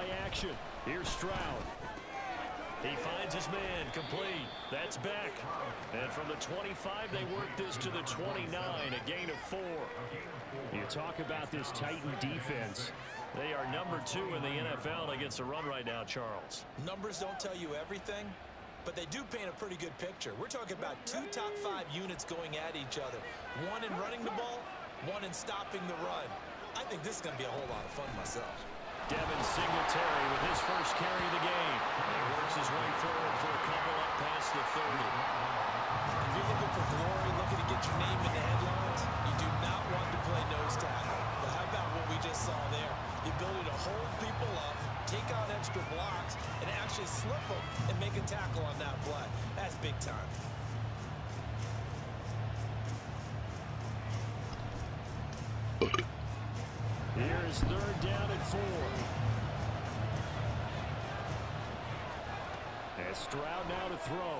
play action. Here's Stroud. He finds his man, complete. That's Beck. And from the 25, they work this to the 29, a gain of 4. You talk about this Titan defense. They are number 2 in the NFL against the run right now, Charles. Numbers don't tell you everything, but they do paint a pretty good picture. We're talking about 2 top 5 units going at each other. One in running the ball, one in stopping the run. I think this is going to be a whole lot of fun myself. Devin Singletary with his first carry of the game. He works his way forward for a couple up past the 30. If you're looking for glory, looking to get your name in the headlines, you do not want to play nose tackle. But how about what we just saw there? The ability to hold people up, take on extra blocks, and actually slip them and make a tackle on that play. That's big time. Here is 3rd down and 4. And Stroud now to throw.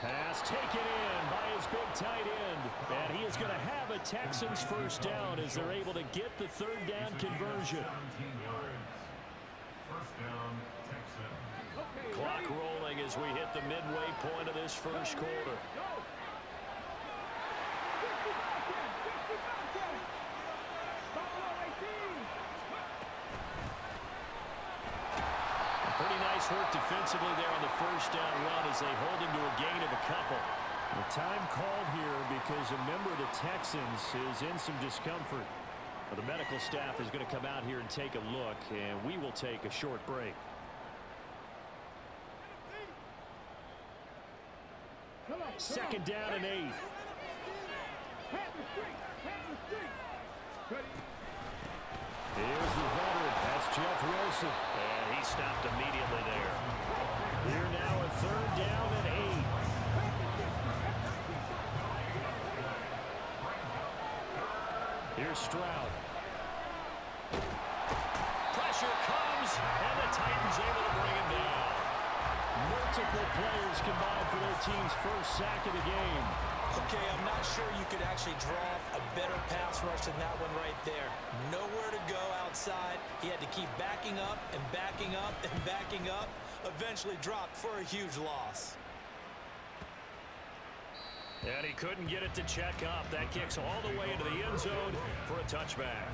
Pass taken in by his big tight end. And he is going to have a Texans first down as they're able to get the 3rd down conversion. Clock rolling as we hit the midway point of this first quarter. Pretty nice work defensively there on the first down run as they hold him to a gain of a couple. The time called here because a member of the Texans is in some discomfort. The medical staff is going to come out here and take a look, and we will take a short break. Second down and 8. Here's the veteran. That's Jeff Wilson. And he stopped immediately there. Here now a 3rd down and 8. Here's Stroud. Pressure comes, and the Titans able to bring him down. Multiple players combined for their team's first sack of the game. Okay, I'm not sure you could actually draw a better pass rush than that one right there. Nowhere to go outside. He had to keep backing up and backing up and backing up. Eventually dropped for a huge loss. And he couldn't get it to check up. That kicks all the way into the end zone for a touchback.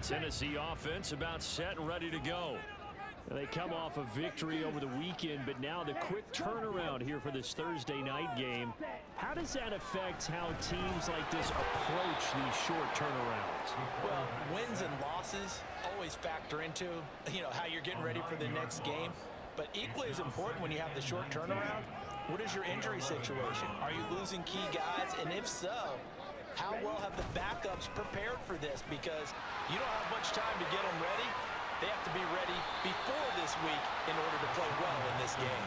Tennessee offense about set and ready to go. They come off a victory over the weekend, but now the quick turnaround here for this Thursday night game. How does that affect how teams like this approach these short turnarounds? Well, wins and losses always factor into, how you're getting ready for the next game. But equally as important when you have the short turnaround, what is your injury situation? Are you losing key guys? And if so, how well have the backups prepared for this? Because you don't have much time to get them ready. They have to be ready before this week in order to play well in this game.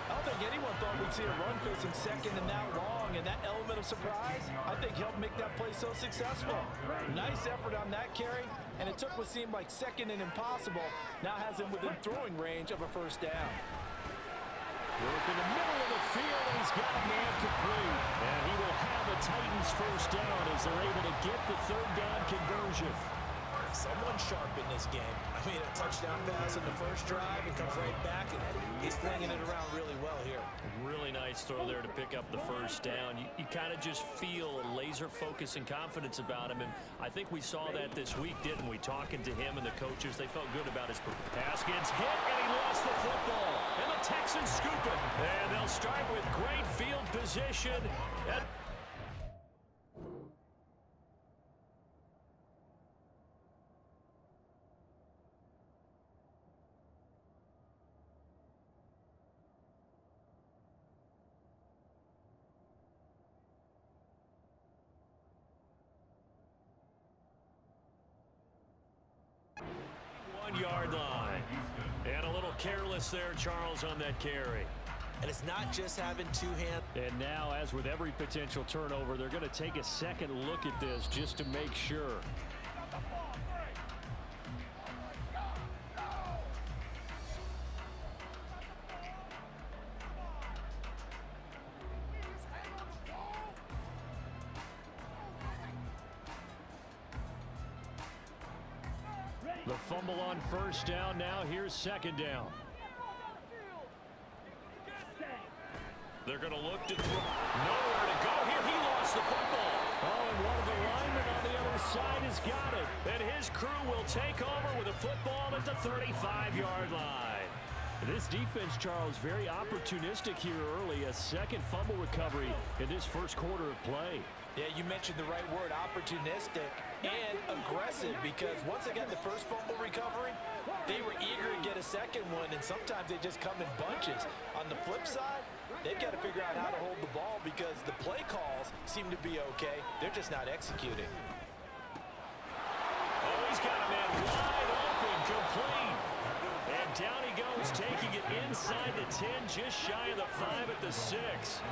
I don't think anyone thought we'd see a run facing second and that long, and that element of surprise, I think, helped make that play so successful. Nice effort on that carry, and it took what seemed like second and impossible, now has him within throwing range of a first down. Work in the middle of the field, and he's got a man complete. And he will have a Titans first down as they're able to get the 3rd down conversion. Someone sharp in this game. I mean, a touchdown pass in the first drive and comes right back, and he's flinging it around really well here. Really nice throw there to pick up the first down. You kind of just feel a laser focus and confidence about him, and I think we saw that this week, didn't we? Talking to him and the coaches, they felt good about his pass. Gets hit, and he lost the football. And the Texans scoop it. And they'll start with great field position. Yard line. And a little careless there, Charles, on that carry. And it's not just having two hands. And now, as with every potential turnover, they're going to take a second look at this just to make sure. The fumble on first down. Now here's second down. They're going to look to throw. Nowhere to go here. He lost the football. Oh, and one of the linemen on the other side has got it. And his crew will take over with a football at the 35-yard line. This defense, Charles, very opportunistic here early. A second fumble recovery in this first quarter of play. Yeah, you mentioned the right word, opportunistic and aggressive, because once they got the first fumble recovery, they were eager to get a second one, and sometimes they just come in bunches. On the flip side, they've got to figure out how to hold the ball because the play calls seem to be okay. They're just not executing. Oh, he's got a man wide open, complete. And down he goes, taking it inside the 10, just shy of the 5 at the 6.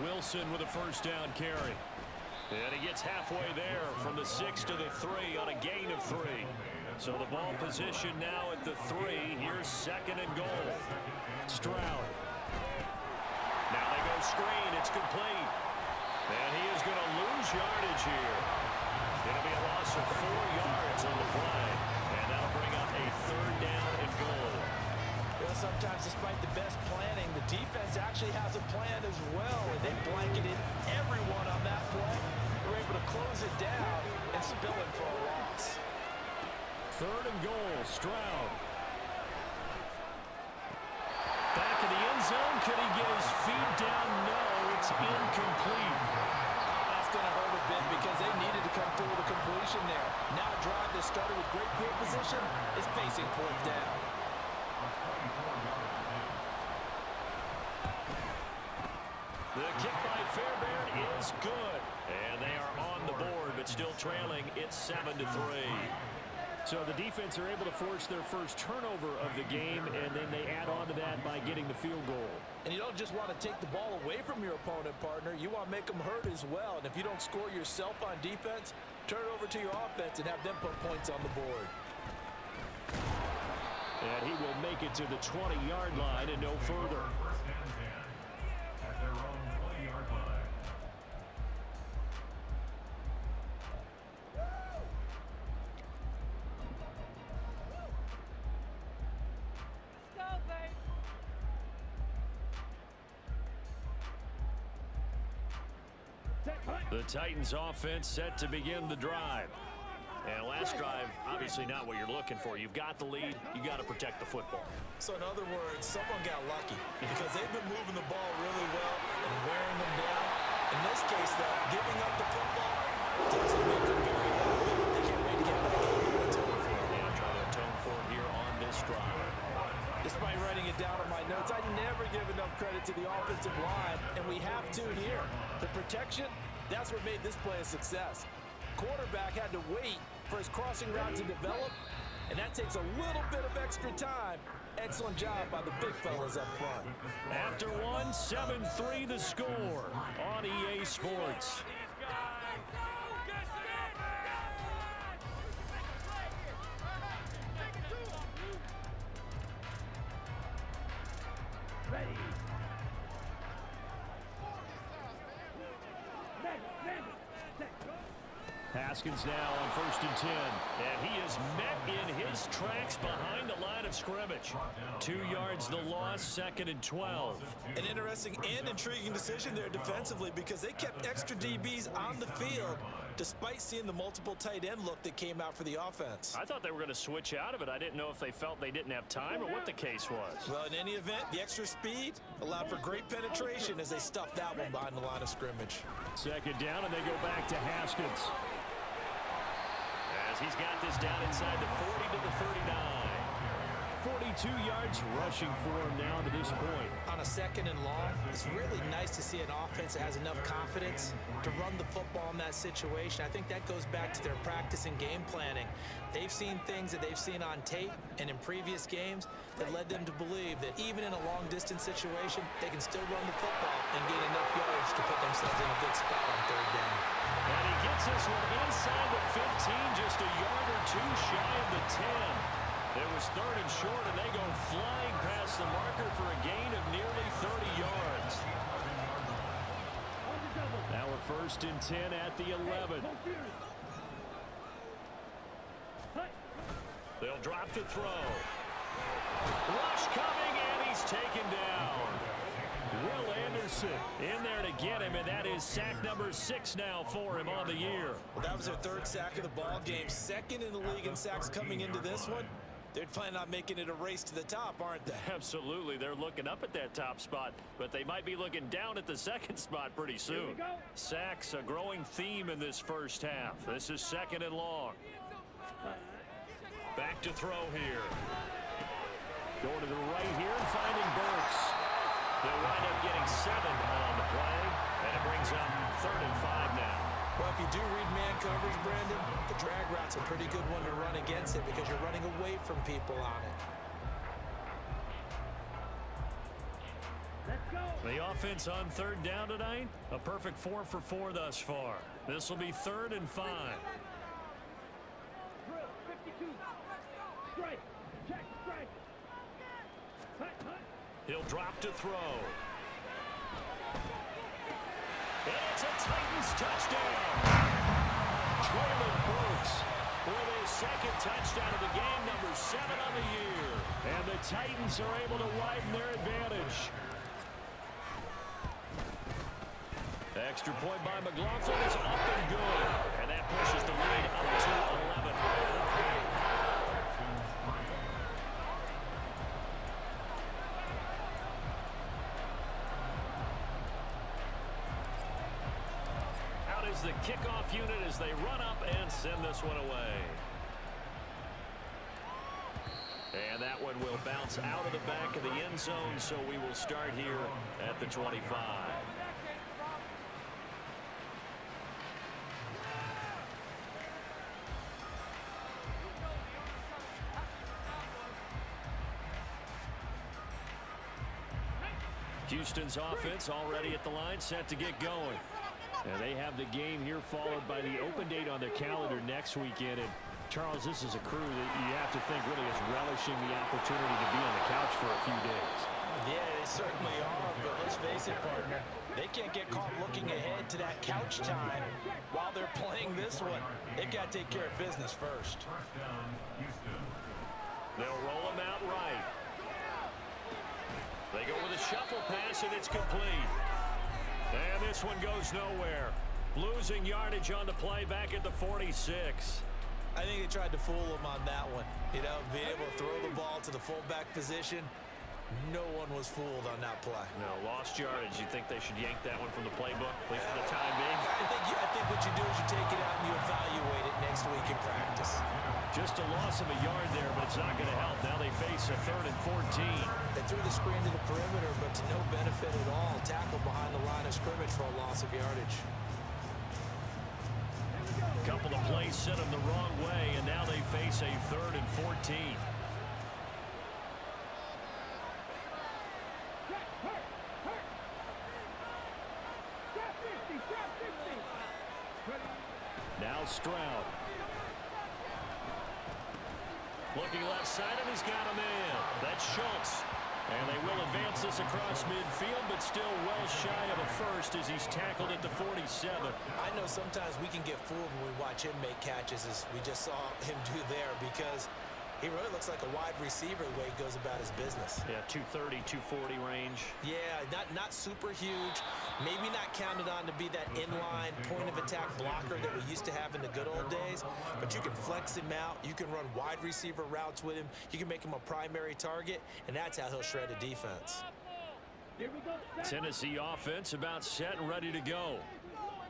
Wilson with a first down carry. And he gets halfway there from the 6 to the 3 on a gain of 3. So the ball position now at the 3. Here's second and goal. Stroud. Now they go screen. It's complete. And he is going to lose yardage here. It'll be a loss of 4 yards on the play. And that'll bring up a third down and goal. Well, sometimes despite the best planning, the defense actually has a plan as well. And they blanketed everyone on that play. They were able to close it down and spill it for a loss. Third and goal, Stroud. Back in the end zone. Could he get his feet down? No, it's incomplete. That's going to hurt a bit because they needed to come through with a completion there. Now a drive that started with great field position is facing fourth down. The kick by Fairbairn is good. And they are on the board, but still trailing. It's 7-3. So the defense are able to force their first turnover of the game, and then they add on to that by getting the field goal. And you don't just want to take the ball away from your opponent, partner. You want to make them hurt as well. And if you don't score yourself on defense, turn it over to your offense and have them put points on the board. And he will make it to the 20-yard line and no further. The Titans offense set to begin the drive. And last drive, obviously not what you're looking for. You've got the lead. You got to protect the football. So in other words, someone got lucky because they've been moving the ball really well and wearing them down. In this case, though, giving up the football doesn't make them very happy. They can't wait to get back in and atone for it. And trying to atone for it here on this drive. Despite writing it down on my notes, I never give enough credit to the offensive line, and we have to here. The protection, that's what made this play a success. Quarterback had to wait for his crossing route to develop, and that takes a little bit of extra time. Excellent job by the big fellas up front. After one, 7-3 the score on EA Sports. Haskins now on 1st and 10. And he is met in his tracks behind the line of scrimmage. 2 yards the loss, 2nd and 12. An interesting and intriguing decision there defensively because they kept extra DBs on the field despite seeing the multiple tight end look that came out for the offense. I thought they were going to switch out of it. I didn't know if they felt they didn't have time or what the case was. Well, in any event, the extra speed allowed for great penetration as they stuffed that one behind the line of scrimmage. 2nd down, and they go back to Haskins. As he's got this down inside the 40 to the 39. 42 yards rushing for him now to this point. On a 2nd and long, it's really nice to see an offense that has enough confidence to run the football in that situation. I think that goes back to their practice and game planning. They've seen things that they've seen on tape and in previous games that led them to believe that even in a long-distance situation, they can still run the football and gain enough yards to put themselves in a good spot on 3rd down. And he gets this one inside the 15, just a yard or 2 shy of the 10. It was 3rd and short, and they go flying past the marker for a gain of nearly 30 yards. Now we're 1st and 10 at the 11. They'll drop to throw. Rush coming, and he's taken down. Will Anderson in there to get him, and that is sack number 6 now for him on the year. Well, that was their 3rd sack of the ball game. 2nd in the league in sacks coming into this one. They're planning on making it a race to the top, aren't they? Absolutely. They're looking up at that top spot, but they might be looking down at the 2nd spot pretty soon. Sacks, a growing theme in this first half. This is 2nd and long. Back to throw here. Going to the right here and finding Burks. They'll wind up getting 7 on the play, and it brings up 3rd and 5 now. Well, if you do read man coverage, Brandon, the drag route's a pretty good one to run against it because you're running away from people on it. Let's go. The offense on 3rd down tonight, a perfect 4 for 4 thus far. This will be 3rd and 5. Drill 52. Strike. Check. Strike. Hut. He'll drop to throw. And it's a Titans touchdown. Traylon Burks with his 2nd touchdown of the game, number 7 on the year. And the Titans are able to widen their advantage. Extra point by McLaughlin is up and good. And that pushes the lead up to 11. The kickoff unit as they run up and send this one away. And that one will bounce out of the back of the end zone, so we will start here at the 25. Houston's offense already at the line, set to get going. And they have the game here followed by the open date on their calendar next weekend. And Charles, this is a crew that you have to think really is relishing the opportunity to be on the couch for a few days. Yeah, they certainly are, but let's face it, partner. They can't get caught looking ahead to that couch time while they're playing this one. They've got to take care of business first. They'll roll him out right. They go with a shuffle pass, and it's complete. And this one goes nowhere. Losing yardage on the play back at the 46. I think they tried to fool him on that one. You know, being able to throw the ball to the fullback position. No one was fooled on that play. No, lost yardage. You think they should yank that one from the playbook, at least for the time being? I think what you do is you take it out and you evaluate it next week in practice. Just a loss of a yard there, but it's not going to help. Now they face a 3rd and 14. They threw the screen to the perimeter, but to no benefit at all. Tackle behind the line of scrimmage for a loss of yardage. A couple of plays sent them the wrong way, and now they face a 3rd and 14. Now Stroud. Looking left side, and he's got a man. That's Schultz. And they will advance this across midfield, but still well shy of a first as he's tackled at the 47. I know sometimes we can get fooled when we watch him make catches, as we just saw him do there, because he really looks like a wide receiver the way he goes about his business. Yeah, 230, 240 range. Yeah, not super huge. Maybe not counted on to be that inline point-of-attack blocker that we used to have in the good old days. But you can flex him out. You can run wide receiver routes with him. You can make him a primary target, and that's how he'll shred a defense. Tennessee offense about set and ready to go.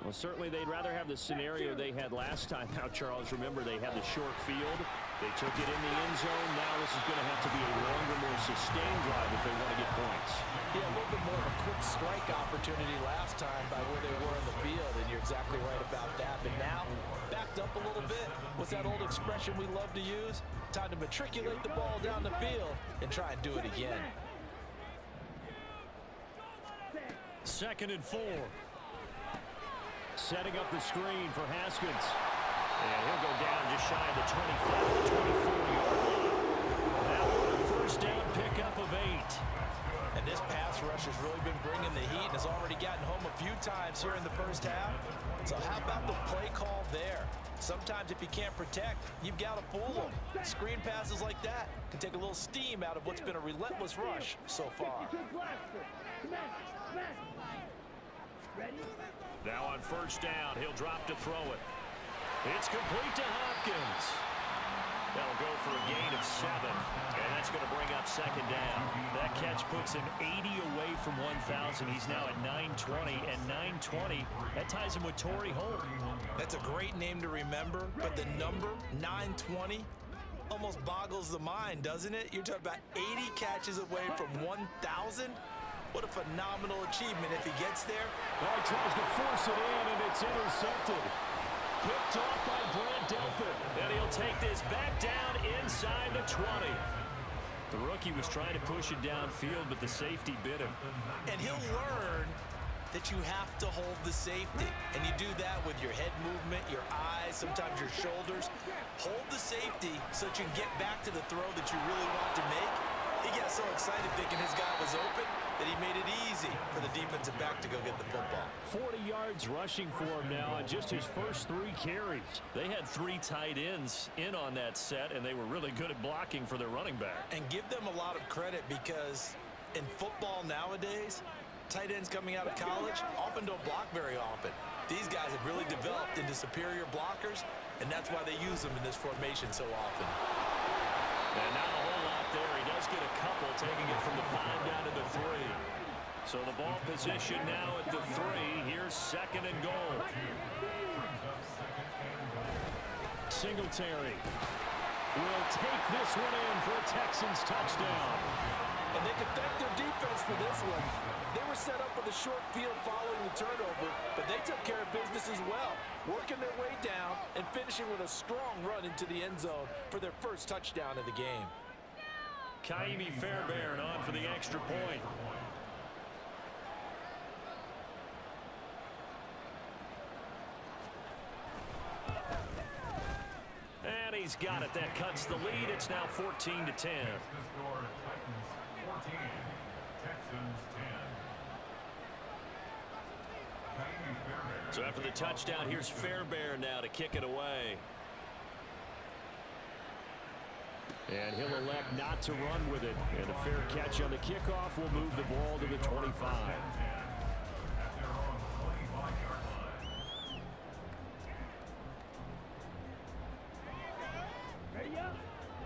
Well, certainly they'd rather have the scenario they had last time. Now, Charles, remember they had the short field. They took it in the end zone. Now this is going to have to be a longer, more sustained drive if they want to get points. Yeah, a little bit more of a quick strike opportunity last time by where they were in the field, and you're exactly right about that. But now, backed up a little bit. What's that old expression we love to use? Time to matriculate the ball down the field and try and do it again. 2nd and 4. Setting up the screen for Haskins. And he'll go down just shy of the 25 to 24-yard line. That one, a first down pickup of of 8. And this pass rush has really been bringing the heat and has already gotten home a few times here in the first half. So how about the play call there? Sometimes if you can't protect, you've got to fool them. Screen passes like that can take a little steam out of what's been a relentless rush so far. Now on first down, he'll drop to throw it. It's complete to Hopkins. That'll go for a gain of 7, and that's going to bring up second down. That catch puts him 80 away from 1,000. He's now at 920, and 920, that ties him with Torrey Holt. That's a great name to remember, but the number 920 almost boggles the mind, doesn't it? You're talking about 80 catches away from 1,000. What a phenomenal achievement if he gets there. Well, he tries to force it in, and it's intercepted. Picked off by Grant Delpit. And he'll take this back down inside the 20. The rookie was trying to push it downfield, but the safety bit him. And he'll learn that you have to hold the safety. And you do that with your head movement, your eyes, sometimes your shoulders. Hold the safety so that you can get back to the throw that you really want to make. He got so excited thinking his guy was open that he made it easy for the defensive back to go get the football. 40 yards rushing for him now on just his first 3 carries. They had 3 tight ends in on that set, and they were really good at blocking for their running back. And give them a lot of credit because in football nowadays, tight ends coming out of college often don't block very often. These guys have really developed into superior blockers, and that's why they use them in this formation so often. And not a whole lot there. He does get a couple, taking it from the 5 down to the 3. So the ball position now at the 3. Here's second and goal. Singletary will take this one in for a Texans touchdown. And they can thank their defense for this one. They were set up with a short field following the turnover, but they took care of business as well, working their way down and finishing with a strong run into the end zone for their first touchdown of the game. Kaimi Fairbairn on for the extra point. And he's got it. That cuts the lead. It's now 14-10. So after the touchdown, here's Fairbairn now to kick it away. And he'll elect not to run with it. And a fair catch on the kickoff will move the ball to the 25.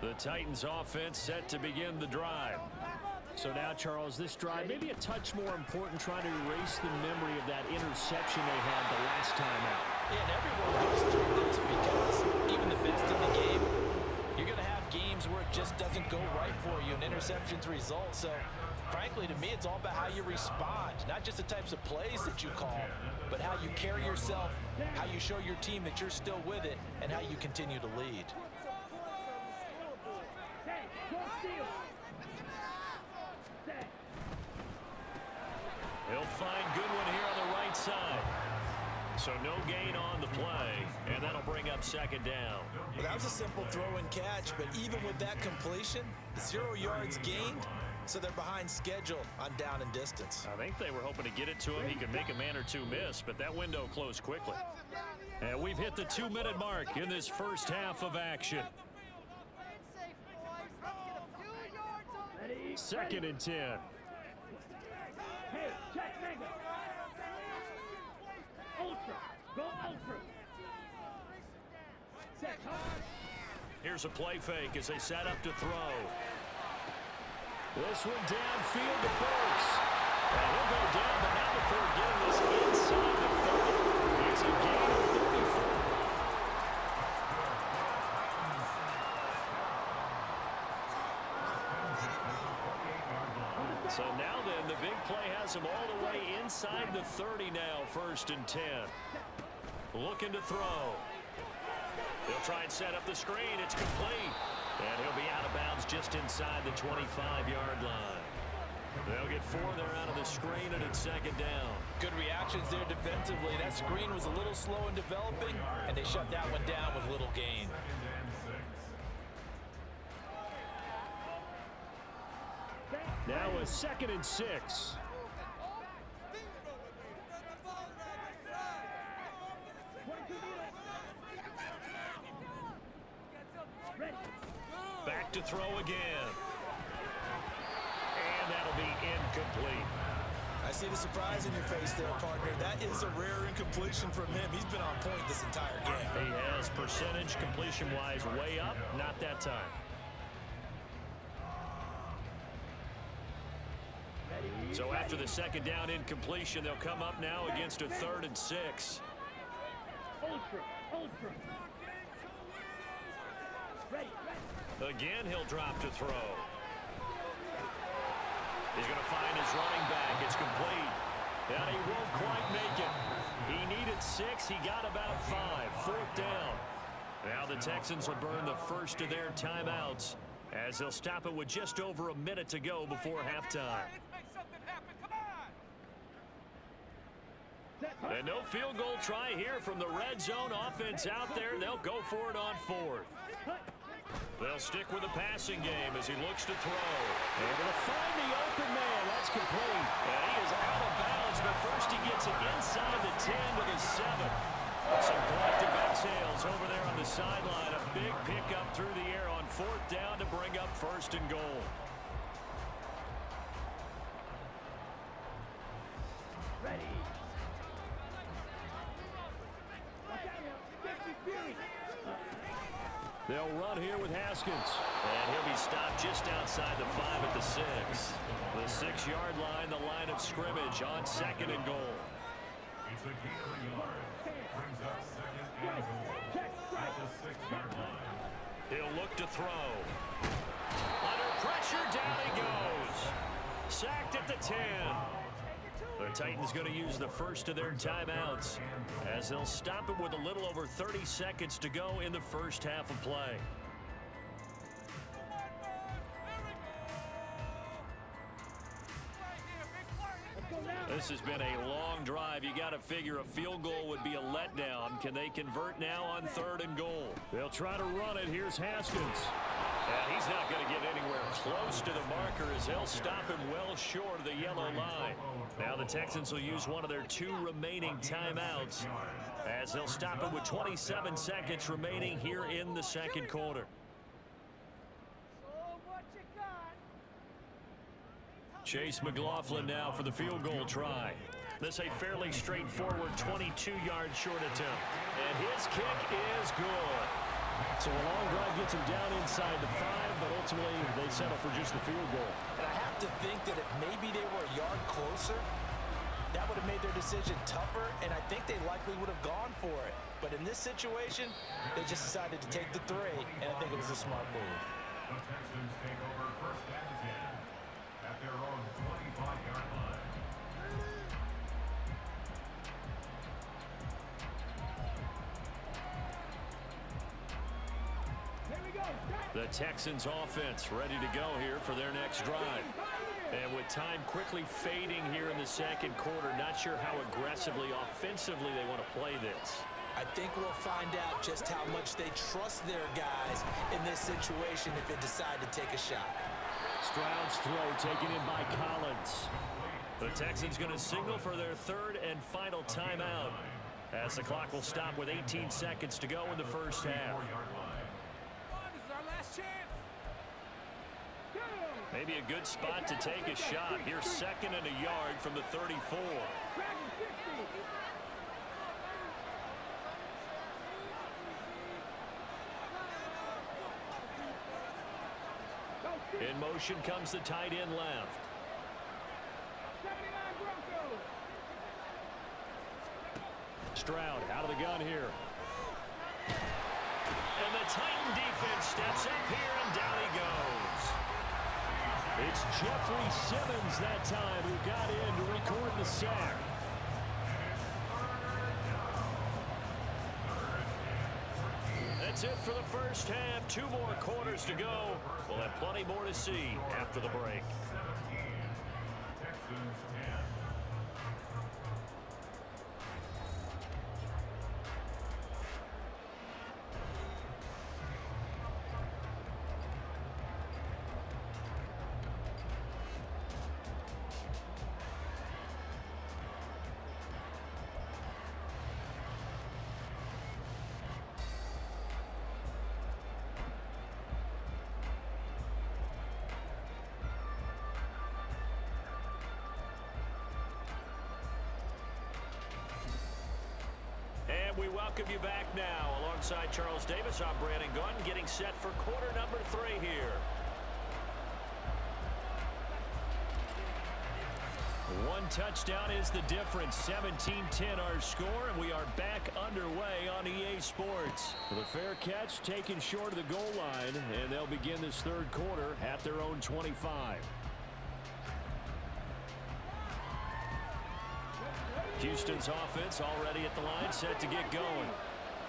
The Titans offense set to begin the drive. So now, Charles, this drive may be a touch more important, trying to erase the memory of that interception they had the last time out. Yeah, and everyone goes through this because even the best in the game, you're going to have games where it just doesn't go right for you and interceptions result. So, frankly, to me, it's all about how you respond, not just the types of plays that you call, but how you carry yourself, how you show your team that you're still with it, and how you continue to lead. He'll find Goodwin here on the right side. So no gain on the play, and that'll bring up second down. Well, that was a simple throw and catch, but even with that completion, 0 yards gained, so they're behind schedule on down and distance. I think they were hoping to get it to him. He could make a man or two miss, but that window closed quickly. And we've hit the 2-minute mark in this first half of action. Second and 10. Hey, check mega. Ultra. Go ultra. Set. Here's a play fake as they set up to throw. This one downfield to Burks. And he'll go down, but now before getting this inside the 30. It's a gain of 34. So now then, the big play has him all the way inside the 30 now, first and 10. Looking to throw. He'll try and set up the screen. It's complete. And he'll be out of bounds just inside the 25-yard line. They'll get 4 there out of the screen, and it's second down. Good reactions there defensively. That screen was a little slow in developing, and they shut that one down with little gain. Now a 2nd and 6. Back to throw again. And that'll be incomplete. I see the surprise in your face there, partner. That is a rare incompletion from him. He's been on point this entire game. He has percentage completion-wise way up. Not that time. So after the 2nd down incompletion, they'll come up now against a 3rd and 6. Again, he'll drop to throw. He's going to find his running back. It's complete. And he won't quite make it. He needed 6. He got about 5. 4th down. Now the Texans will burn the first of their timeouts as they'll stop it with just over a minute to go before halftime. And no field goal try here from the red zone offense out there. They'll go for it on 4th. They'll stick with the passing game as he looks to throw. They're going to find the open man. That's complete. And he is out of bounds, but first he gets it inside the 10 to the 7. Some collective exhales over there on the sideline. A big pickup through the air on 4th down to bring up 1st and goal. Ready. They'll run here with Haskins. And he'll be stopped just outside the 5 at the 6. The 6-yard line, the line of scrimmage on 2nd and goal. It's a gain of a yard. Brings up 2nd and goal at the 6-yard line. He'll look to throw. Under pressure, down he goes. Sacked at the 10. The Titans going to use the first of their timeouts as they'll stop it with a little over 30 seconds to go in the first half of play. This has been a long drive. You got to figure a field goal would be a letdown. Can they convert now on 3rd and goal? They'll try to run it. Here's Haskins. And he's not going to get anywhere close to the marker as they'll stop him well short of the yellow line. Now the Texans will use one of their 2 remaining timeouts as they'll stop it with 27 seconds remaining here in the 2nd quarter. Chase McLaughlin now for the field goal try. This a fairly straightforward 22-yard short attempt. And his kick is good. So a long drive gets him down inside the 5, but ultimately they settle for just the field goal. And I have to think that if maybe they were a yard closer, that would have made their decision tougher, and I think they likely would have gone for it. But in this situation, they just decided to take the 3, and I think it was a smart move. The Texans take over 1st and 10 at their own 25-yard line. The Texans offense ready to go here for their next drive. And with time quickly fading here in the 2nd quarter, not sure how aggressively, offensively they want to play this. I think we'll find out just how much they trust their guys in this situation if they decide to take a shot. Stroud's throw taken in by Collins. The Texans going to signal for their 3rd and final timeout as the clock will stop with 18 seconds to go in the first half. Maybe a good spot to take a shot. Here's 2nd and a yard from the 34. In motion comes the tight end left. Stroud out of the gun here. And the Titan defense steps up here, and down he goes. It's Jeffrey Simmons that time who got in to record the sack. That's it for the first half. 2 more quarters to go. We'll have plenty more to see after the break. Texans 10. And we welcome you back now. Alongside Charles Davis, I'm Brandon Gunn, getting set for quarter number 3 here. One touchdown is the difference. 17-10 our score, and we are back underway on EA Sports. The fair catch taken short of the goal line, and they'll begin this third quarter at their own 25. Houston's offense already at the line, set to get going.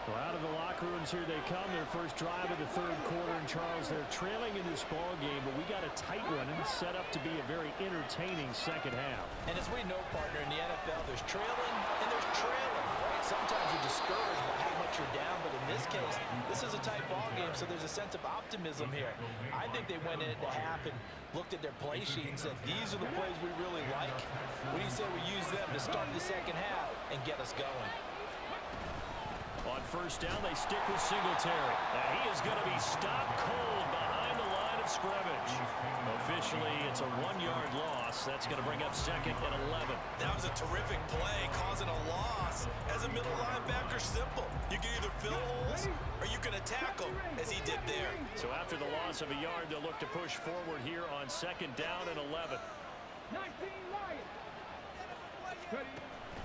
Well, out of the locker rooms here they come. Their first drive of the third quarter. And Charles, they're trailing in this ball game, but we got a tight one and it's set up to be a very entertaining second half. And as we know, partner, in the NFL, there's trailing and there's trailing. Right? Sometimes you're discouraged by how much you're down, but in this case, this is a tight ball game, so there's a sense of optimism here. I think they went into half and looked at their play sheet and said, these are the plays we really like. What do you say we use them to start the second half and get us going? On first down, they stick with Singletary. And he is going to be stopped cold behind the line of scrimmage. Officially, it's a 1-yard loss. That's going to bring up second and 11. That was a terrific play, causing a loss. As a middle linebacker, simple. You can either fill holes or you can attack them, as he did there. So after the loss of a yard, they'll look to push forward here on second down and 11. 19 Lions.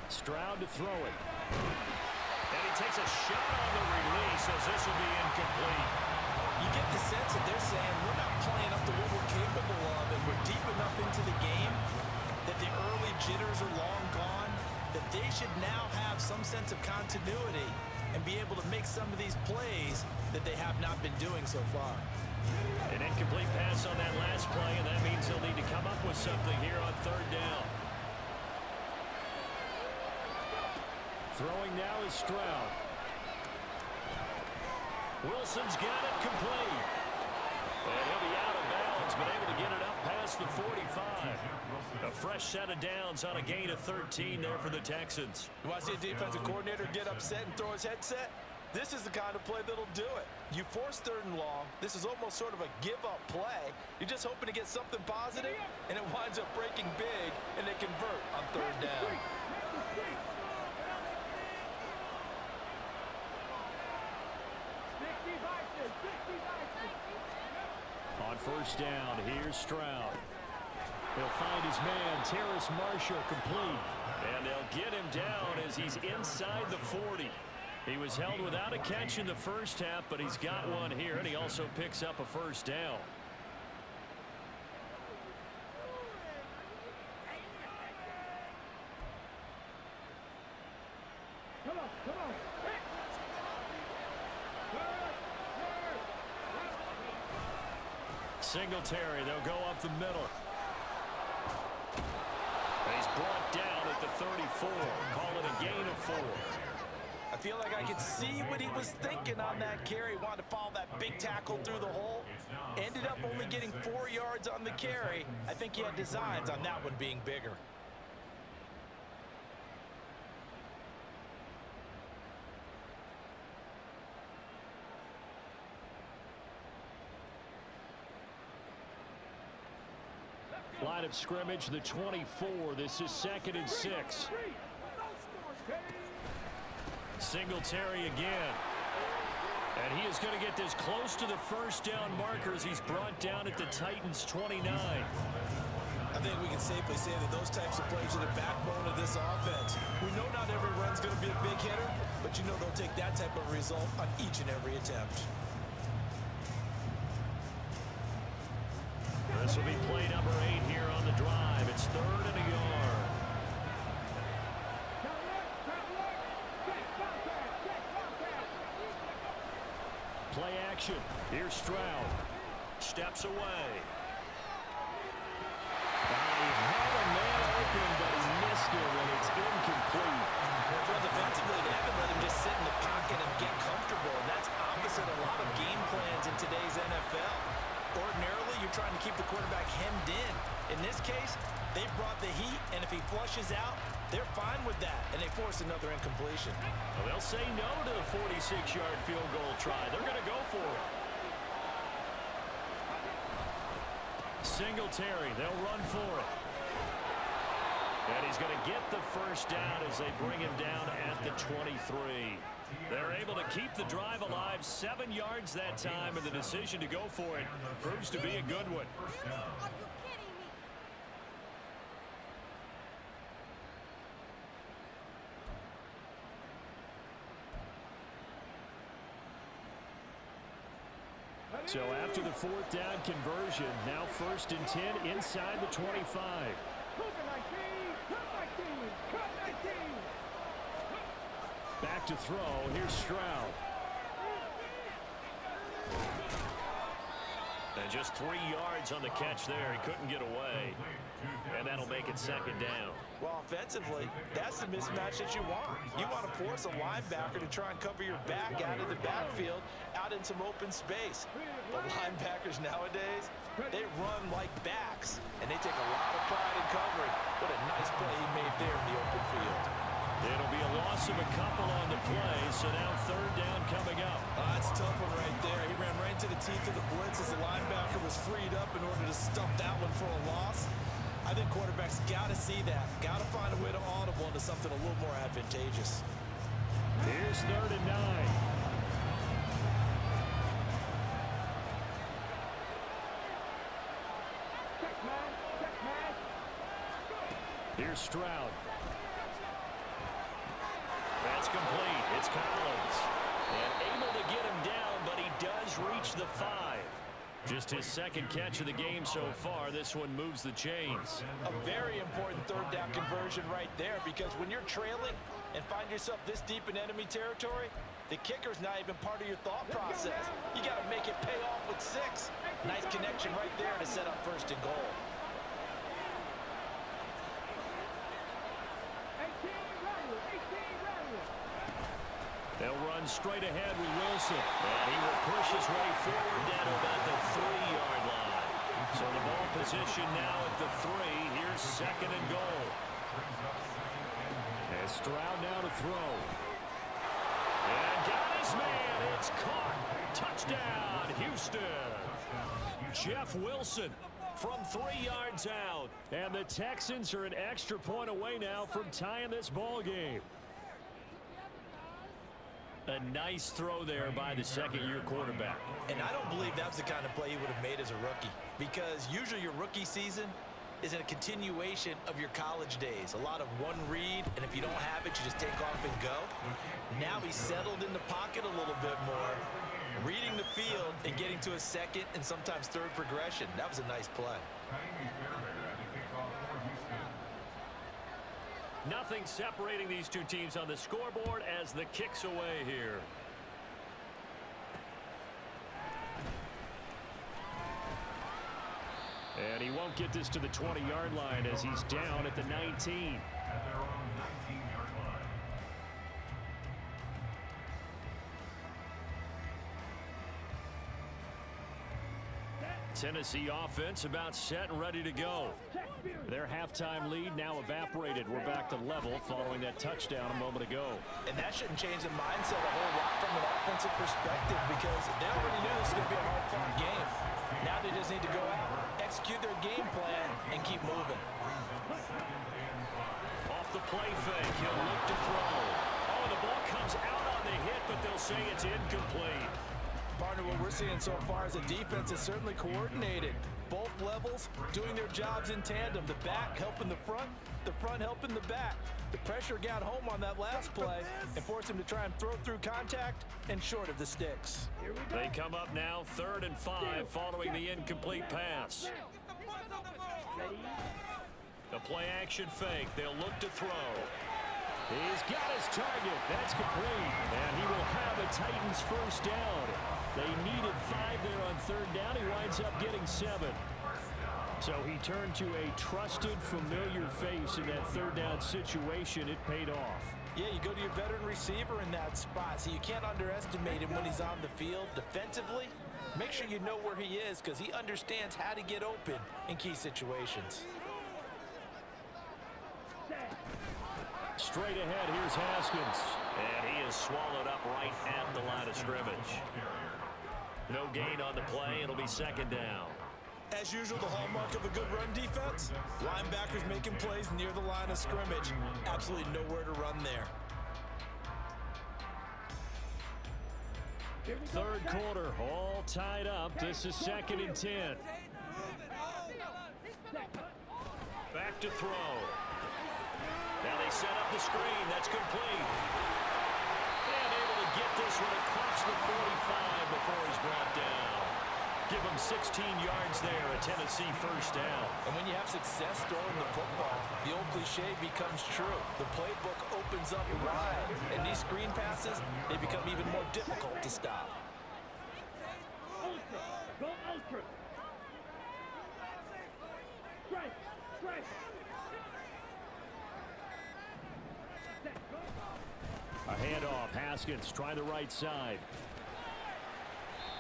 Stroud to throw it. And he takes a shot on the release as this will be incomplete. You get the sense that they're saying we're not playing up to what we're capable of, and we're deep enough into the game that the early jitters are long gone, that they should now have some sense of continuity and be able to make some of these plays that they have not been doing so far. An incomplete pass on that last play, and that means they'll need to come up with something here on third down. Throwing now is Stroud. Wilson's got it complete. And he'll be out of bounds, but able to get it up past the 45. A fresh set of downs on a gain of 13 there for the Texans. You want to see a defensive coordinator get upset and throw his headset? This is the kind of play that'll do it. You force third and long. This is almost sort of a give-up play. You're just hoping to get something positive, and it winds up breaking big, and they convert on third down. On first down, here's Stroud. He'll find his man, Terrace Marshall, complete. And they'll get him down as he's inside the 40. He was held without a catch in the first half, but he's got one here, and he also picks up a first down. Come on, come on. Singletary, they'll go up the middle. And he's brought down at the 34. Call it a gain of 4. I feel like I could see what he was thinking on that carry. Wanted to follow that big tackle through the hole. Ended up only getting 4 yards on the carry. I think he had designs on that one being bigger. Line of scrimmage, the 24. This is second and 6. Singletary again. And he is going to get this close to the first down marker as he's brought down at the Titans' 29. I think we can safely say that those types of plays are the backbone of this offense. We know not every run's going to be a big hitter, but you know they'll take that type of result on each and every attempt. This will be play number 8 here on the drive. It's third and a yard. Play action. Here's Stroud. Steps away. He had a man open, but he missed it when it's incomplete. Well, defensively, they haven't let him just sit in the pocket and get comfortable, and that's opposite a lot of game plans in today's NFL. Ordinarily, you're trying to keep the quarterback hemmed in. In this case, they brought the heat, and if he flushes out, they're fine with that, and they force another incompletion. Well, they'll say no to the 46-yard field goal try. They're going to go for it. Singletary, they'll run for it. And he's going to get the first down as they bring him down at the 23. They're able to keep the drive alive, 7 yards that time, and the decision to go for it proves to be a good one. So after the 4th down conversion, now 1st and 10 inside the 25. Back to throw. Here's Stroud. And just 3 yards on the catch there. He couldn't get away. And that'll make it 2nd down. Well, offensively, that's the mismatch that you want. You want to force a linebacker to try and cover your back out of the backfield, out in some open space. But linebackers nowadays, they run like backs, and they take a lot of pride in covering. What a nice play he made there in the open field. It'll be a loss of a couple on the play, so now 3rd down coming up. That's a tough one right there. He ran right into the teeth of the blitz as the linebacker was freed up in order to stump that one for a loss. I think quarterbacks got to see that. Got to find a way to audible into something a little more advantageous. Here's 3rd and 9. Here's Stroud. That's complete. It's Collins. And able to get him down, but he does reach the 5. Just his 2nd catch of the game so far. This one moves the chains. A very important 3rd down conversion right there, because when you're trailing and find yourself this deep in enemy territory, the kicker's not even part of your thought process. You got to make it pay off with 6. Nice connection right there to set up 1st and goal. They'll run straight ahead with Wilson. And he will push his way forward down to about the 3-yard line. So the ball position now at the 3. Here's 2nd and goal. And Stroud now to throw. And got his man. It's caught. Touchdown, Houston. Jeff Wilson from 3 yards out. And the Texans are an extra point away now from tying this ball game. A nice throw there by the 2nd-year quarterback. And I don't believe that was the kind of play he would have made as a rookie, because usually your rookie season is a continuation of your college days. A lot of one read, and if you don't have it, you just take off and go. Now he's settled in the pocket a little bit more, reading the field and getting to a 2nd and sometimes 3rd progression. That was a nice play. Nothing separating these two teams on the scoreboard as the kick's away here. And he won't get this to the 20-yard line as he's down at the 19. At their own 19-yard line. Tennessee offense about set and ready to go. Their halftime lead now evaporated. We're back to level following that touchdown a moment ago. And that shouldn't change the mindset a whole lot from an offensive perspective, because they already knew this was going to be a hard-fought game. Now they just need to go out, execute their game plan, and keep moving. Off the play fake, he'll look to throw. Oh, the ball comes out on the hit, but they'll say it's incomplete. Partner, what we're seeing so far is the defense is certainly coordinated. Both levels doing their jobs in tandem. The back helping the front helping the back. The pressure got home on that last play and forced him to try and throw through contact and short of the sticks. They come up now 3rd and 5 following the incomplete pass. The play action fake. They'll look to throw. He's got his target. That's complete. And he will have a Titans first down. They needed 5 there on 3rd down. He winds up getting 7. So he turned to a trusted, familiar face in that 3rd down situation. It paid off. Yeah, you go to your veteran receiver in that spot, so you can't underestimate him when he's on the field. Defensively, make sure you know where he is, because he understands how to get open in key situations. Straight ahead, here's Haskins. And he is swallowed up right at the line of scrimmage. No gain on the play. It'll be 2nd down. As usual, the hallmark of a good run defense, linebackers making plays near the line of scrimmage. Absolutely nowhere to run there. Third quarter, all tied up. This is 2nd and 10. Back to throw. Now they set up the screen. That's complete. And able to get this one across the 45 before he's brought down. Give him 16 yards there, a Tennessee first down. And when you have success throwing the football, the old cliche becomes true. The playbook opens up wide, and these screen passes, they become even more difficult to stop. Ultra. Go ultra. Strike. Strike. A handoff. Haskins trying the right side.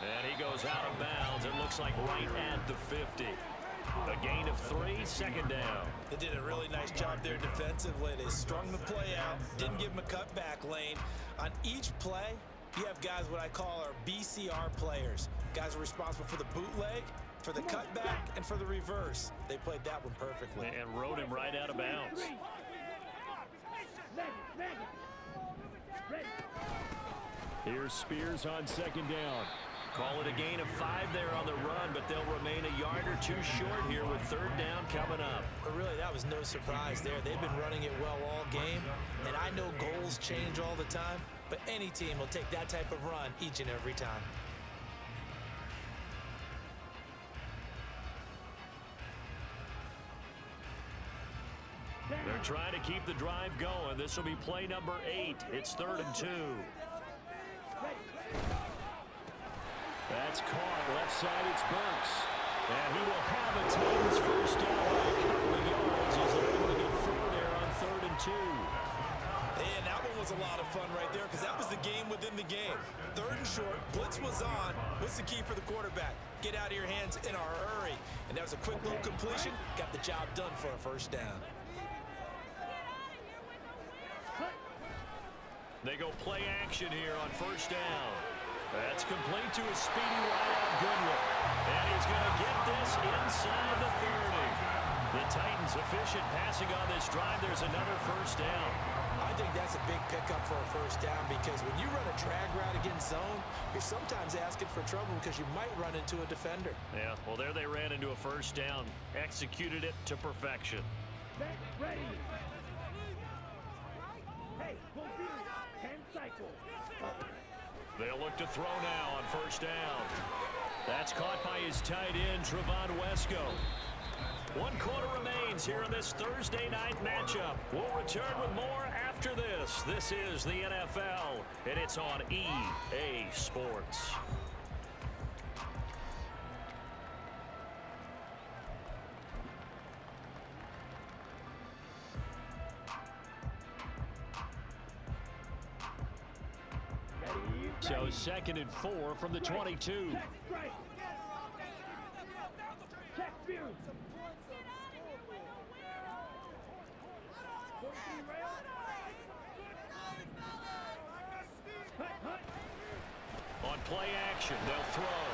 And he goes out of bounds. It looks like right at the 50. A gain of 3, 2nd down. They did a really nice job there defensively. They strung the play out, didn't give him a cutback lane. On each play, you have guys what I call our BCR players. Guys are responsible for the bootleg, for the cutback, and for the reverse. They played that one perfectly. And rode him right out of bounds. Here's Spears on 2nd down. Call it a gain of 5 there on the run, but they'll remain a yard or 2 short here with 3rd down coming up. But really, that was no surprise there. They've been running it well all game, and I know goals change all the time, but any team will take that type of run each and every time. They're trying to keep the drive going. This will be play number 8. It's 3rd and 2. That's caught. Left side, it's Burks. And he will have a Titans first down by a couple of yards as they're able to get 4 there on 3rd and 2. And that one was a lot of fun right there because that was the game within the game. 3rd and short, blitz was on. What's the key for the quarterback? Get out of your hands in a hurry. And that was a quick little completion. Got the job done for a first down. They go play action here on 1st down. That's complete to a speedy wideout Goodwin. And he's going to get this inside the 30. The Titans efficient passing on this drive. There's another first down. I think that's a big pickup for a first down because when you run a drag route against zone, you're sometimes asking for trouble because you might run into a defender. Yeah, well, there they ran into a first down. Executed it to perfection. Ready. Hey, full speed. 10 cycles. They'll look to throw now on 1st down. That's caught by his tight end, Trevon Wesco. 1 quarter remains here in this Thursday night matchup. We'll return with more after this. This is the NFL, and it's on EA Sports. So 2nd and 4 from the 22. Check view. On play action, they'll throw.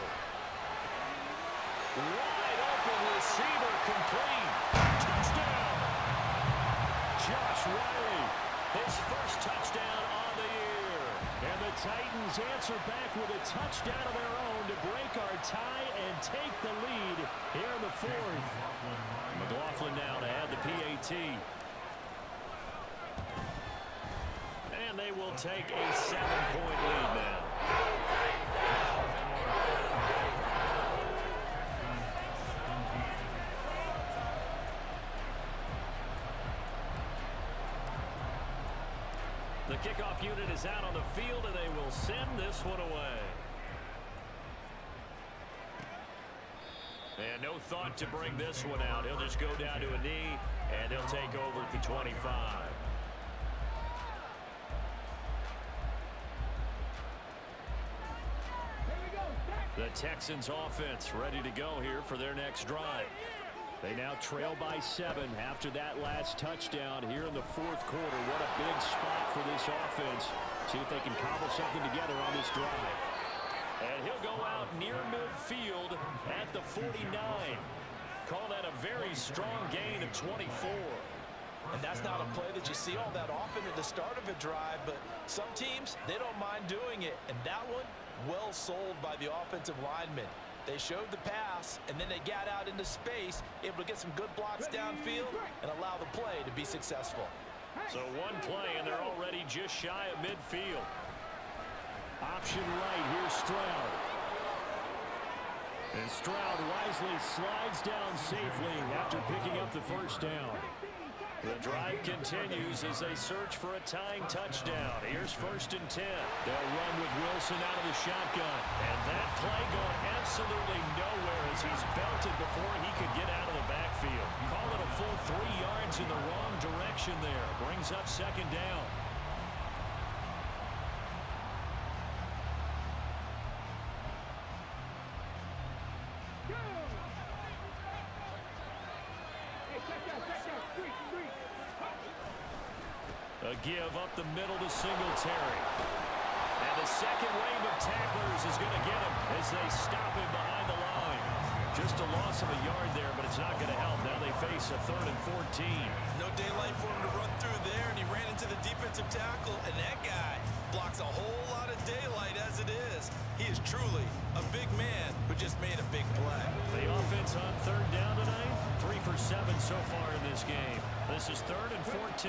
Wide open receiver complete. Touchdown. Josh Riley, his first touchdown on the year. And the Titans answer back with a touchdown of their own to break our tie and take the lead here in the 4th. McLaughlin now to add the PAT. And they will take a 7-point lead now. The kickoff unit is out on the field, and they will send this one away. And no thought to bring this one out. He'll just go down to a knee, and they'll take over at the 25. The Texans offense ready to go here for their next drive. They now trail by 7 after that last touchdown here in the 4th quarter. What a big spot for this offense. See if they can cobble something together on this drive. And he'll go out near midfield at the 49. Call that a very strong gain of 24. And that's not a play that you see all that often at the start of a drive, but some teams, they don't mind doing it. And that one, well sold by the offensive lineman. They showed the pass, and then they got out into space, able to get some good blocks downfield and allow the play to be successful. So one play, and they're already just shy of midfield. Option right, here's Stroud. And Stroud wisely slides down safely after picking up the first down. The drive continues as they search for a tying touchdown. Here's 1st and 10. They'll run with Wilson out of the shotgun. And that play going absolutely nowhere as he's belted before he could get out of the backfield. Call it a full 3 yards in the wrong direction there. Brings up 2nd down. A give up the middle to Singletary. And the second wave of tacklers is going to get him as they stop him behind the line. Just a loss of a yard there, but it's not going to help. Now they face a 3rd and 14. No daylight for him to run through there, and he ran into the defensive tackle, and that guy blocks a whole lot of daylight as it is. He is truly a big man who just made a big play. The offense on 3rd down tonight, 3 for 7 so far in this game. This is 3rd and 14.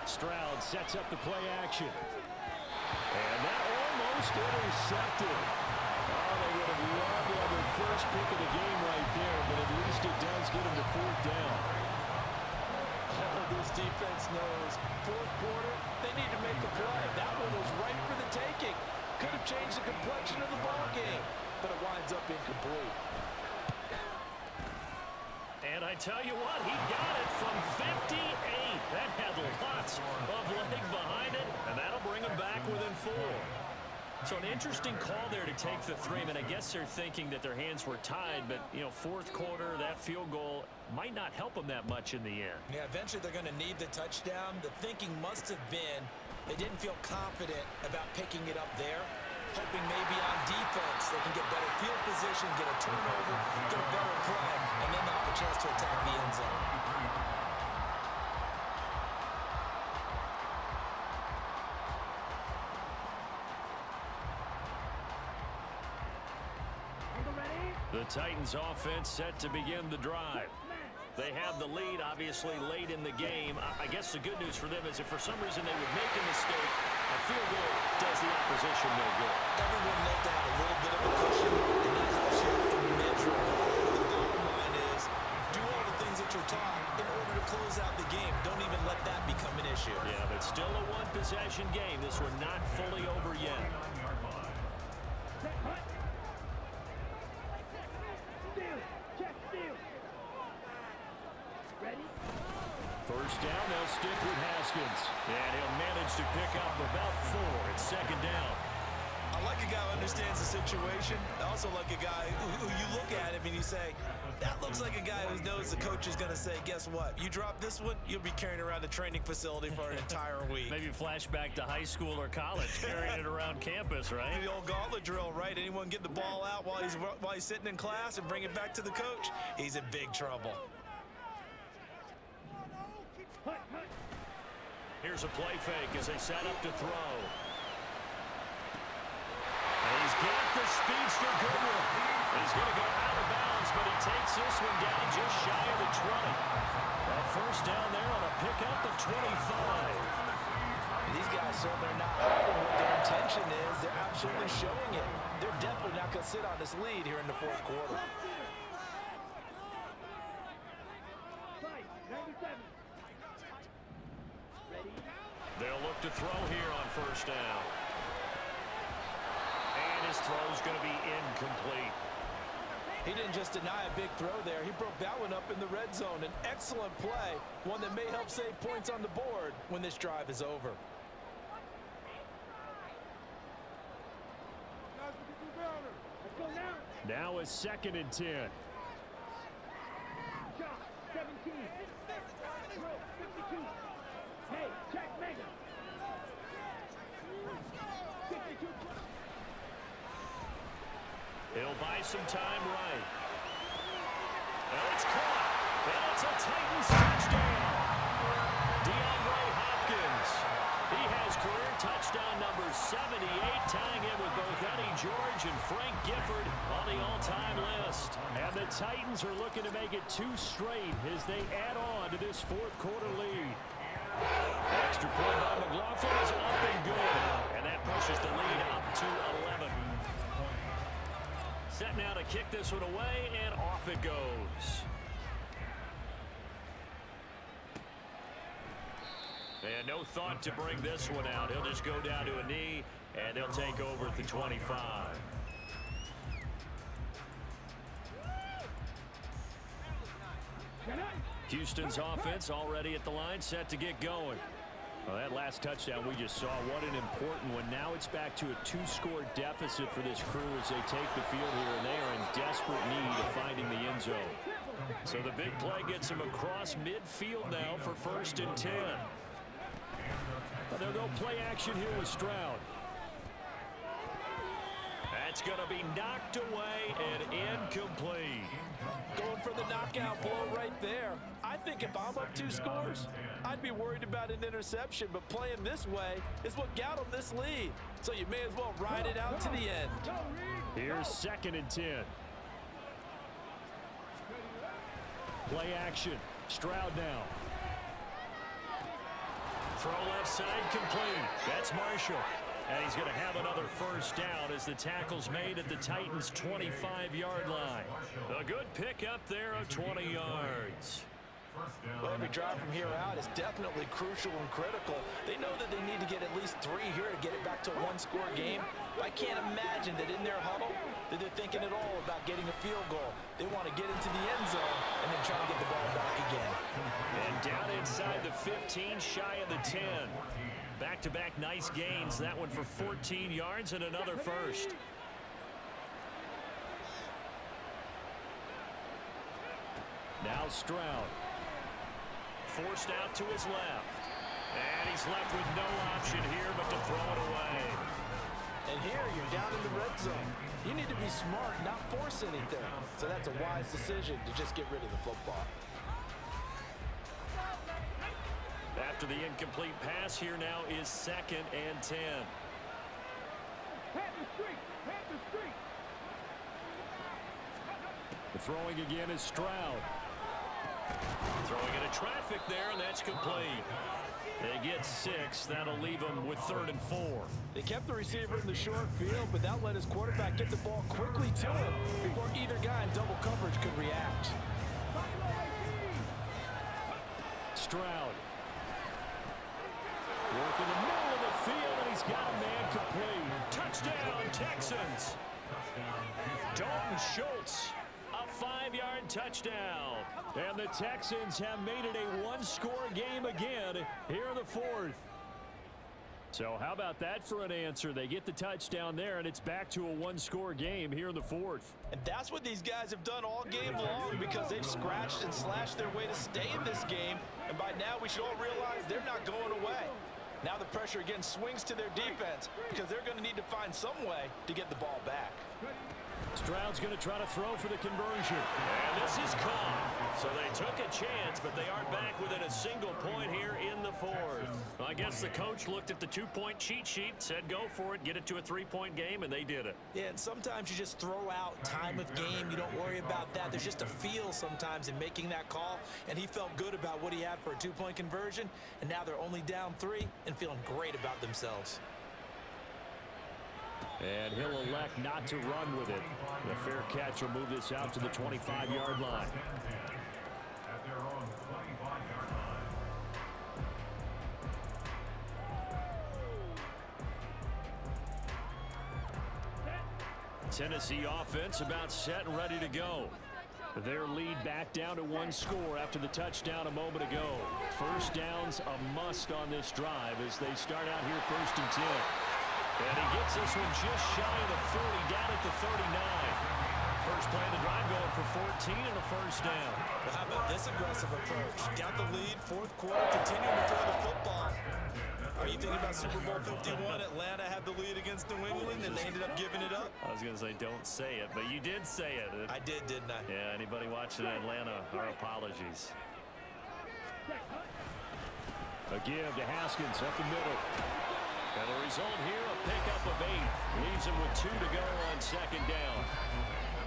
Stroud sets up the play action. And that almost intercepted. Oh, they would have loved to have their first pick of the game right there, but at least it does get them to 4th down. Oh, this defense knows 4th quarter, they need to make a play. That one was right for the taking. Could have changed the complexion of the ball game, but it winds up incomplete. And I tell you what, he got it from 58. That had lots of leg behind it, and that'll bring him back within 4. So an interesting call there to take the 3. I mean, I guess they're thinking that their hands were tied, but, you know, 4th quarter, that field goal might not help them that much in the end. Yeah, eventually they're going to need the touchdown. The thinking must have been they didn't feel confident about picking it up there, hoping maybe on defense they can get better field position, get a turnover, get a better play, and then they'll have a chance to attack the end zone. The Titans offense set to begin the drive. They have the lead, obviously, late in the game. I guess the good news for them is if for some reason they would make a mistake, a field goal does the opposition no good. Everyone loved to have a little bit of a cushion, and that helps you immeasurably. The bottom line is do all the things that you're taught in order to close out the game. Don't even let that become an issue. Yeah, but still a one-possession game. This one not fully over yet. First down, they'll stick with Haskins. And he'll manage to pick up about 4. It's 2nd down. I like a guy who understands the situation. I also like a guy who you look at him and you say, that looks like a guy who knows the coach is going to say, guess what? You drop this one, you'll be carrying around the training facility for an entire week. Maybe flashback to high school or college, carrying it around campus, right? The old gauntlet drill, right? Anyone get the ball out while he's sitting in class and bring it back to the coach, he's in big trouble. Here's a play fake as they set up to throw. And he's got the speedster Goodwin. He's going to go out of bounds, but he takes this one down just shy of the 20. That first down there on a pickup of 25. These guys certainly are not hiding what their intention is. They're absolutely showing it. They're definitely not going to sit on this lead here in the 4th quarter. They'll look to throw here on first down. And his throw's going to be incomplete. He didn't just deny a big throw there. He broke that one up in the red zone. An excellent play, one that may help save points on the board when this drive is over. Now a 2nd and 10. 17. 52. Hey, check Mega. 52. buy some time right. And it's caught. And it's a Titans touchdown. DeAndre Hopkins. He has career touchdown number 78, tying him with both Eddie George and Frank Gifford on the all-time list. And the Titans are looking to make it 2 straight as they add on to this fourth quarter lead. Extra point by McLaughlin is up and good. And that pushes the lead up to 11. Set now to kick this one away, and off it goes. And no thought to bring this one out. He'll just go down to a knee, and they'll take over at the 25. Houston's offense already at the line, set to get going. Well, that last touchdown we just saw, what an important one. Now it's back to a 2-score deficit for this crew as they take the field here, and they are in desperate need of finding the end zone. So the big play gets him across midfield now for 1st and 10. Well, they'll go play action here with Stroud. That's going to be knocked away and incomplete. Going for the knockout blow right there. I think if I'm up 2 scores, I'd be worried about an interception, but playing this way is what got them this lead. So you may as well ride it out to the end. Here's 2nd and 10. Play action. Stroud now. Throw left side complete. That's Marshall. And he's going to have another 1st down as the tackle's made at the Titans' 25-yard line. A good pickup there of 20 yards. Well, every drive from here out is definitely crucial and critical. They know that they need to get at least 3 here to get it back to a 1-score game. But I can't imagine that in their huddle that they're thinking at all about getting a field goal. They want to get into the end zone and then try to get the ball back again. And down inside the 15, shy of the 10. Back-to-back nice gains. That one for 14 yards and another 1st. Now Stroud. Forced out to his left. And he's left with no option here but to throw it away. And here you're down in the red zone. You need to be smart, not force anything. So that's a wise decision to just get rid of the football. After the incomplete pass, here now is 2nd and 10. The throwing again is Stroud. Throwing into traffic there, and that's complete. They get 6. That'll leave them with 3rd and 4. They kept the receiver in the short field, but that let his quarterback get the ball quickly to him before either guy in double coverage could react. Stroud. Work in the middle of the field, and he's got a man complete. Touchdown, Texans. Dalton Schultz, a 5-yard touchdown. And the Texans have made it a 1-score game again here in the 4th. So how about that for an answer? They get the touchdown there, and it's back to a 1-score game here in the 4th. And that's what these guys have done all game long because they've scratched and slashed their way to stay in this game. And by now, we should all realize they're not going away. Now the pressure again swings to their defense because they're going to need to find some way to get the ball back. Stroud's going to try to throw for the conversion. And this is caught. So they took a chance, but they aren't back within a single point here in the 4th. Well, I guess the coach looked at the 2-point cheat sheet, said go for it, get it to a 3-point game, and they did it. Yeah, and sometimes you just throw out time of game. You don't worry about that. There's just a feel sometimes in making that call, and he felt good about what he had for a 2-point conversion, and now they're only down 3 and feeling great about themselves. And he'll elect not to run with it. The fair catch will move this out to the 25-yard line. At their own 25-yard line. Tennessee offense about set and ready to go. Their lead back down to 1 score after the touchdown a moment ago. 1st down's a must on this drive as they start out here 1st and 10. And he gets this one just shy of the 40, down at the 39. First play of the drive going for 14 and a 1st down. Well, how about this aggressive approach? Got the lead, 4th quarter, continuing to throw the football. Are you thinking about Super Bowl 51? Atlanta had the lead against New England, and they ended up giving it up? I was going to say don't say it, but you did say it. I did, didn't I? Yeah, anybody watching Atlanta, our apologies. A give to Haskins up the middle. And the result here, a pickup of 8. Leaves him with 2 to go on second down.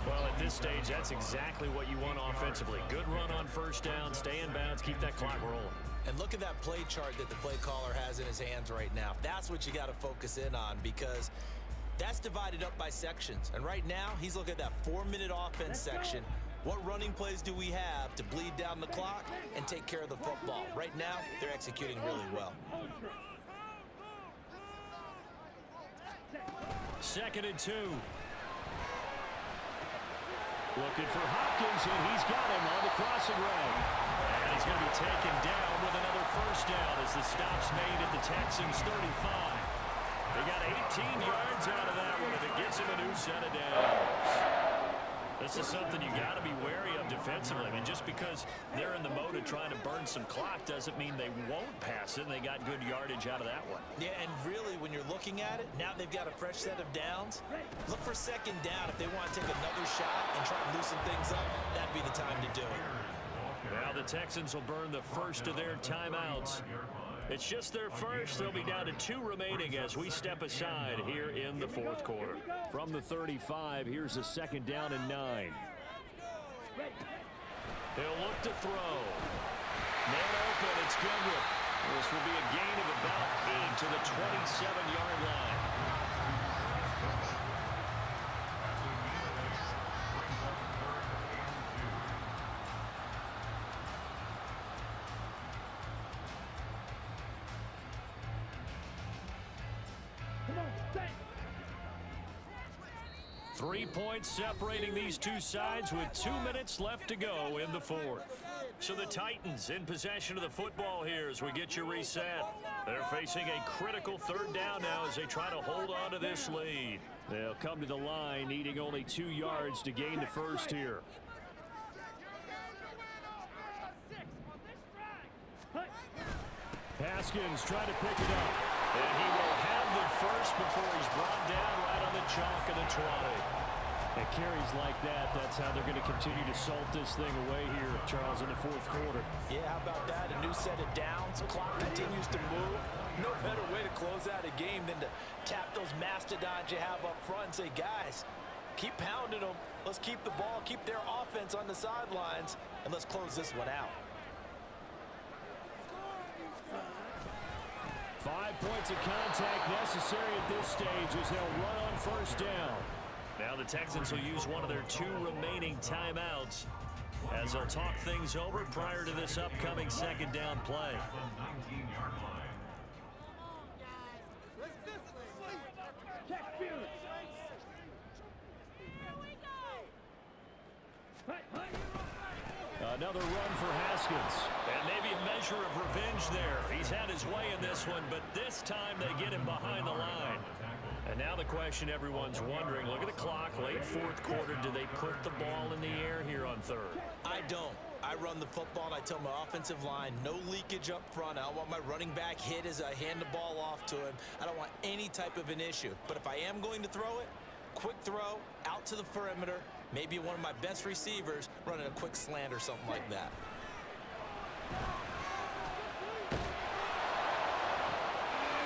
Well, at this stage, that's exactly what you want offensively. Good run on first down, stay in bounds, keep that clock rolling. And look at that play chart that the play caller has in his hands right now. That's what you got to focus in on, because that's divided up by sections. And right now, he's looking at that 4-minute offense section. What running plays do we have to bleed down the clock and take care of the football? Right now, they're executing really well. 2nd and 2. Looking for Hopkins, and he's got him on the crossing route. And he's going to be taken down with another first down as the stop's made at the Texans 35. They got 18 yards out of that one, and it gets him a new set of downs. This is something you got to be wary of defensively. I mean, just because they're in the mode of trying to burn some clock doesn't mean they won't pass it, and they got good yardage out of that one. Yeah, and really, when you're looking at it, now they've got a fresh set of downs. Look for second down. If they want to take another shot and try to loosen things up, that'd be the time to do it. Now the Texans will burn the first of their timeouts. It's just their first. They'll be down to 2 remaining as we step aside here in the 4th quarter. From the 35, here's a 2nd down and 9. They'll look to throw. Man open, it's Goodwin. This will be a gain of about 8 to the 27-yard line. Come on, set. 3 points separating these two sides with 2 minutes left to go in the 4th. So the Titans in possession of the football here as we get you reset. They're facing a critical 3rd down now as they try to hold on to this lead. They'll come to the line needing only 2 yards to gain the first here. Haskins trying to pick it up. And he will have the first before he's brought down right on the chalk of the 20. And carries like that, that's how they're going to continue to salt this thing away here, Charles, in the 4th quarter. Yeah, how about that? A new set of downs. Clock continues to move. No better way to close out a game than to tap those mastodons you have up front and say, guys, keep pounding them. Let's keep the ball, keep their offense on the sidelines, and let's close this one out. 5 points of contact necessary at this stage as they'll run on first down. Now the Texans will use one of their 2 remaining timeouts as they'll talk things over prior to this upcoming 2nd down play. Check field. Another run for Haskins. And maybe a measure of revenge there. He's had his way in this one, but this time they get him behind the line. And now the question everyone's wondering, look at the clock, late 4th quarter, do they put the ball in the air here on 3rd? I don't. I run the football, and I tell my offensive line, no leakage up front. I don't want my running back hit as I hand the ball off to him. I don't want any type of an issue. But if I am going to throw it, quick throw, out to the perimeter, maybe one of my best receivers running a quick slant or something like that.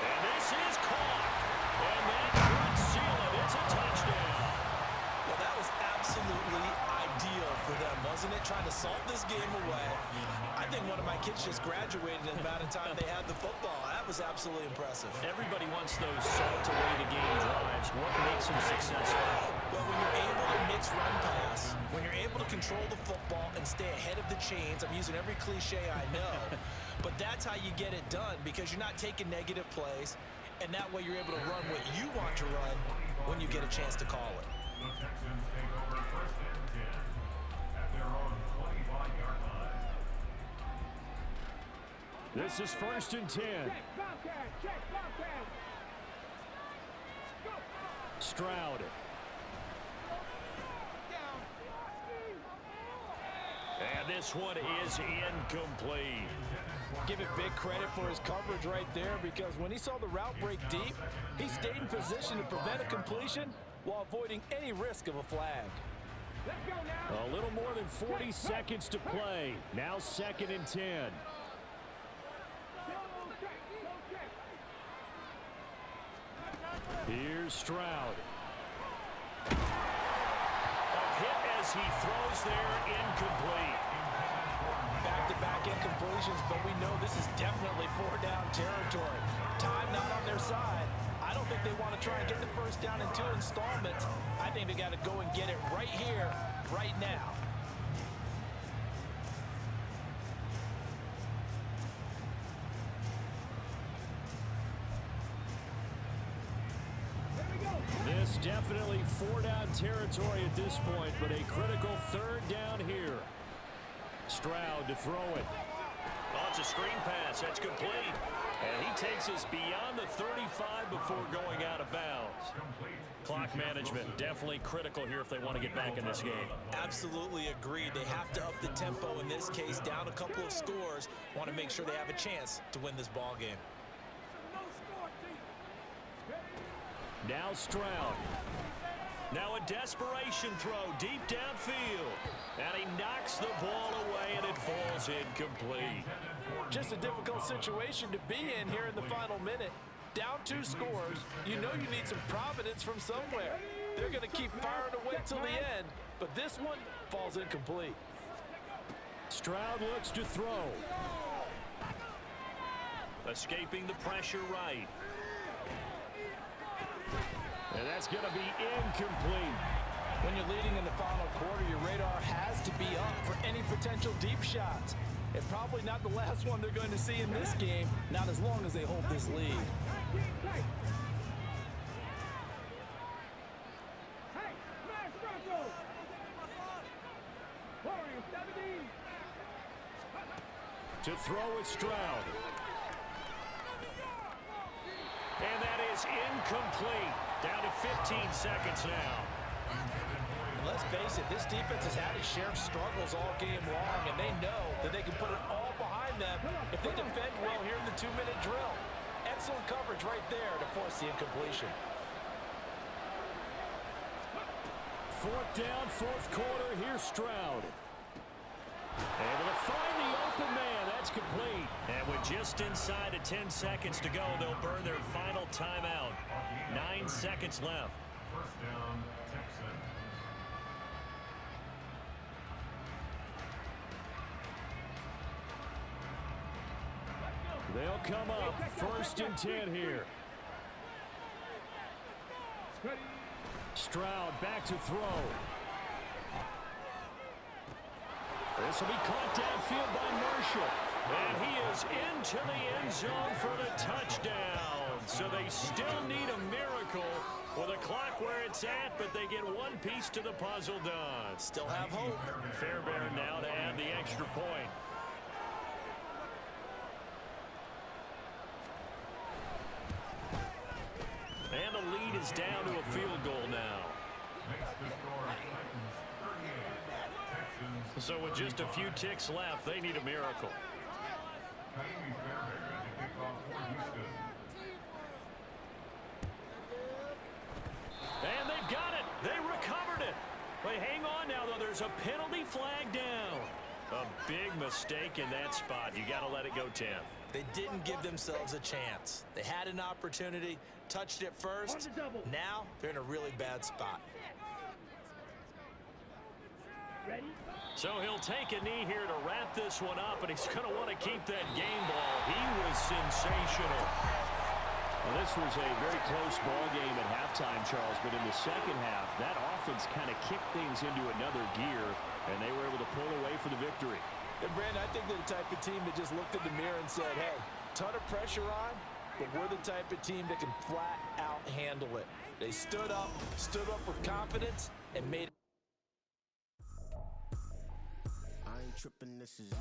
And this is caught. And that could seal it. It's a touchdown. Well, that was absolutely ideal for them, wasn't it? Trying to salt this game away. I think one of my kids just graduated in the amount of time they had the football. That was absolutely impressive. Everybody wants those salt away to game drives. What makes them successful? Well, when you're able to mix run pass, when you're able to control the football and stay ahead of the chains, I'm using every cliche I know, but that's how you get it done because you're not taking negative plays, and that way you're able to run what you want to run when you get a chance to call it. The Texans take over 1st and 10 at their own 25-yard line. This is 1st and 10. Check, Bobcat. Stroud. And this one is incomplete. Give it big credit for his coverage right there, because when he saw the route break deep, he stayed in position to prevent a completion while avoiding any risk of a flag. Let's go now. A little more than 40 seconds to play. Now 2nd and 10. Here's Stroud. A hit as he throws there, incomplete. Back-to-back incompletions, but we know this is definitely 4-down territory. Time not on their side. I don't think they want to try and get the first down in 2 installments. I think they got to go and get it right here, right now. This definitely 4-down territory at this point, but a critical 3rd down here. Stroud to throw it. Oh, it's a screen pass. That's complete. And he takes us beyond the 35 before going out of bounds. Clock management definitely critical here if they want to get back in this game. Absolutely agreed. They have to up the tempo in this case, down a couple of scores. Want to make sure they have a chance to win this ball game. Now Stroud. Now a desperation throw deep downfield. And he knocks the ball away, and it falls incomplete. Just a difficult situation to be in here in the final minute. Down 2 scores, you know you need some providence from somewhere. They're going to keep firing away till the end, but this one falls incomplete. Stroud looks to throw. Escaping the pressure right. And that's going to be incomplete. When you're leading in the final quarter, your radar has to be up for any potential deep shots. And probably not the last one they're going to see in this game, not as long as they hold this lead. Hey, smash Broncos. Warriors 17. To throw is Stroud. And that is incomplete. Down to 15 seconds now. And let's face it, this defense has had its share of struggles all game long, and they know that they can put it all behind them if they defend well here in the 2-minute drill. Excellent coverage right there to force the incompletion. 4th down, 4th quarter. Here's Stroud. Able to find the open man. That's complete. And with just inside of 10 seconds to go, they'll burn their final timeout. 9 seconds left. First down, Texans. They'll come up 1st and 10 here. Stroud back to throw. This will be caught downfield by Marshall. And he is into the end zone for the touchdown. So they still need a miracle with a clock where it's at, but they get one piece to the puzzle done. Still have hope. Fairbairn now to add the extra point. And the lead is down to a field goal now. Makes the score Titans 38. Texans. So with just a few ticks left, they need a miracle. Fairbairn to kick off for Houston. And they've got it. They recovered it. But hang on now, though. There's a penalty flag down. A big mistake in that spot. You got to let it go, Tim. They didn't give themselves a chance. They had an opportunity, touched it first. Now they're in a really bad spot. Ready? So he'll take a knee here to wrap this one up, and he's going to want to keep that game ball. He was sensational. Well, this was a very close ball game at halftime, Charles, but in the second half, that offense kind of kicked things into another gear, and they were able to pull away for the victory. And Brandon, I think they're the type of team that just looked in the mirror and said, hey, ton of pressure on, but we're the type of team that can flat out handle it. They stood up with confidence, and made it. I ain't tripping, this is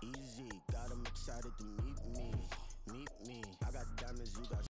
easy, got them excited to meet me, I got diamonds, you got